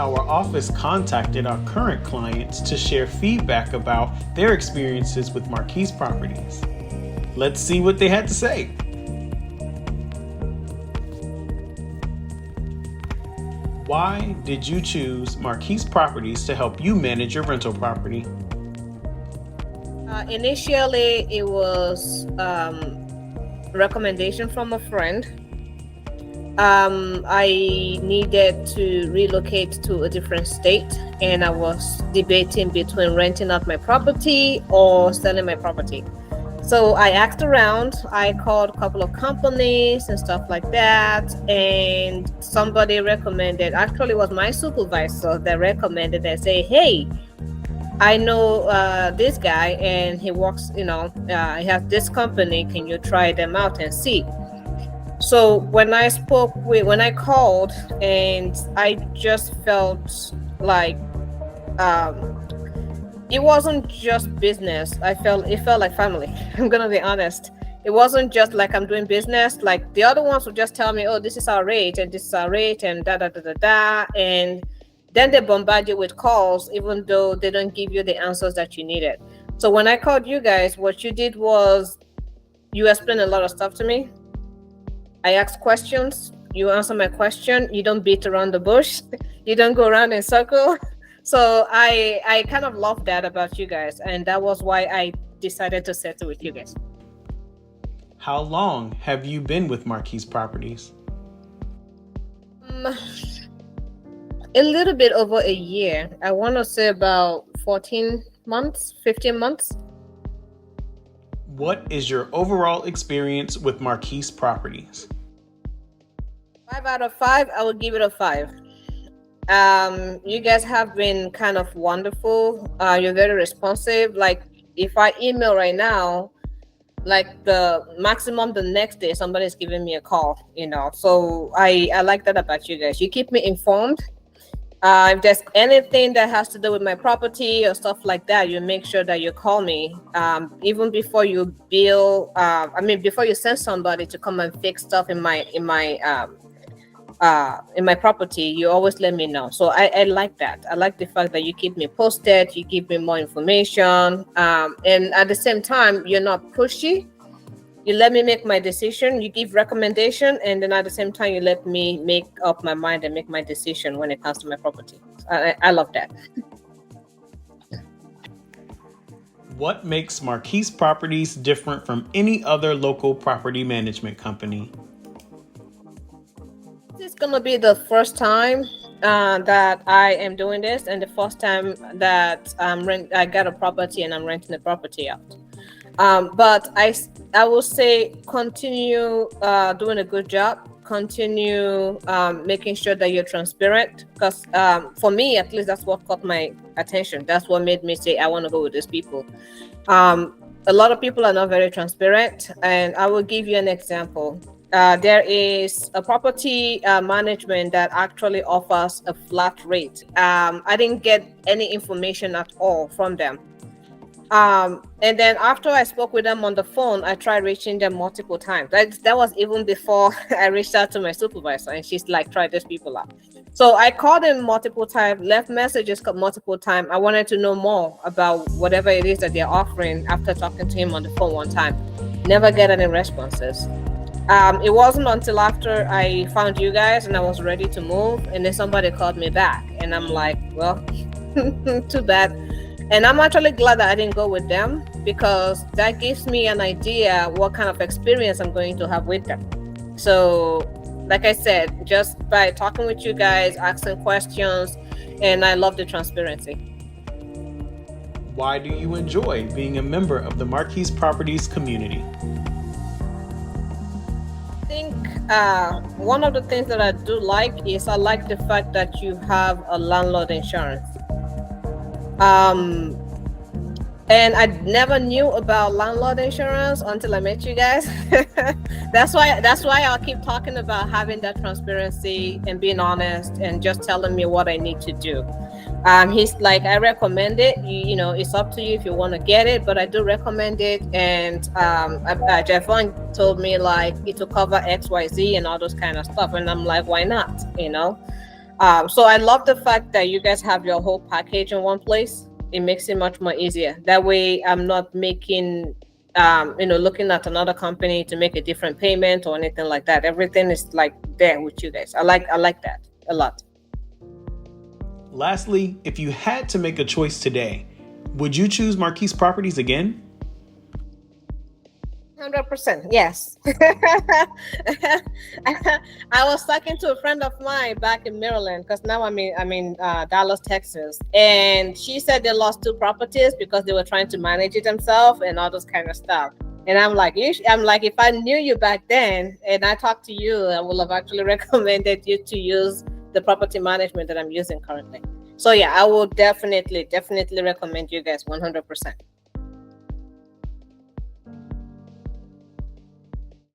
Our office contacted our current clients to share feedback about their experiences with Marquise Properties. Let's see what they had to say. Why did you choose Marquise Properties to help you manage your rental property? Initially, it was recommendation from a friend. I needed to relocate to a different state, and I was debating between renting out my property or selling my property. So I asked around, I called a couple of companies and stuff like that, and somebody recommended, actually it was my supervisor that recommended and say, hey, I know this guy and he works, he has this company, can you try them out and see? So when I called, and I just felt like it wasn't just business. It felt like family. I'm gonna be honest. It wasn't just like I'm doing business. Like the other ones would just tell me, "Oh, this is our rate, and this is our rate, and da da da da da," and then they bombard you with calls, even though they don't give you the answers that you needed. So when I called you guys, what you did was you explained a lot of stuff to me. I asked questions. You answer my question. You don't beat around the bush. You don't go around in circle. So I kind of love that about you guys, and that was why I decided to settle with you guys. How long have you been with Marquise Properties? A little bit over a year. I want to say about 14 months, 15 months. What is your overall experience with Marquise Properties? 5 out of 5, I would give it a 5. You guys have been kind of wonderful. You're very responsive. Like if I email right now, like the maximum the next day somebody's giving me a call, So I like that about you guys. You keep me informed. If there's anything that has to do with my property or stuff like that, you make sure that you call me even before you before you send somebody to come and fix stuff in my property. You always let me know. So I like that. I like the fact that you keep me posted, you give me more information, and at the same time you're not pushy. You let me make my decision, you give recommendation, and then at the same time you let me make up my mind and make my decision when it comes to my property. I love that. What makes Marquise Properties different from any other local property management company? This is gonna be the first time that I am doing this, and the first time that I got a property and I'm renting the property out. But I will say continue doing a good job. Continue making sure that you're transparent, because for me, at least, that's what caught my attention. That's what made me say I want to go with these people. A lot of people are not very transparent, and I will give you an example. There is a property management that actually offers a flat rate. I didn't get any information at all from them. And then after I spoke with them on the phone, I tried reaching them multiple times. That was even before I reached out to my supervisor, and she's like, try these people out. So I called him multiple times, left messages multiple times. I wanted to know more about whatever it is that they're offering after talking to him on the phone one time. Never get any responses. It wasn't until after I found you guys and I was ready to move, and then somebody called me back, and I'm like, well, too bad. And I'm actually glad that I didn't go with them, because that gives me an idea what kind of experience I'm going to have with them. So, like I said, just by talking with you guys, asking questions, and I love the transparency. Why do you enjoy being a member of the Marquise Properties community? I think one of the things that I do like is I like the fact that you have a landlord insurance. And I never knew about landlord insurance until I met you guys. That's why I'll keep talking about having that transparency and being honest and just telling me what I need to do. He's like, I recommend it. It's up to you if you want to get it, but I do recommend it. And Javon told me like it will cover XYZ and all those kind of stuff, and I'm like, why not? So I love the fact that you guys have your whole package in one place. It makes it much more easier. That way, I'm not making, looking at another company to make a different payment or anything like that. Everything is like there with you guys. I like that a lot. Lastly, if you had to make a choice today, would you choose Marquise Properties again? 100%, yes. I was talking to a friend of mine back in Maryland because now I'm in Dallas, Texas, and she said they lost 2 properties because they were trying to manage it themselves and all those kind of stuff. And I'm like, if I knew you back then and I talked to you, I would have actually recommended you to use the property management that I'm using currently. So yeah, I will definitely recommend you guys 100%.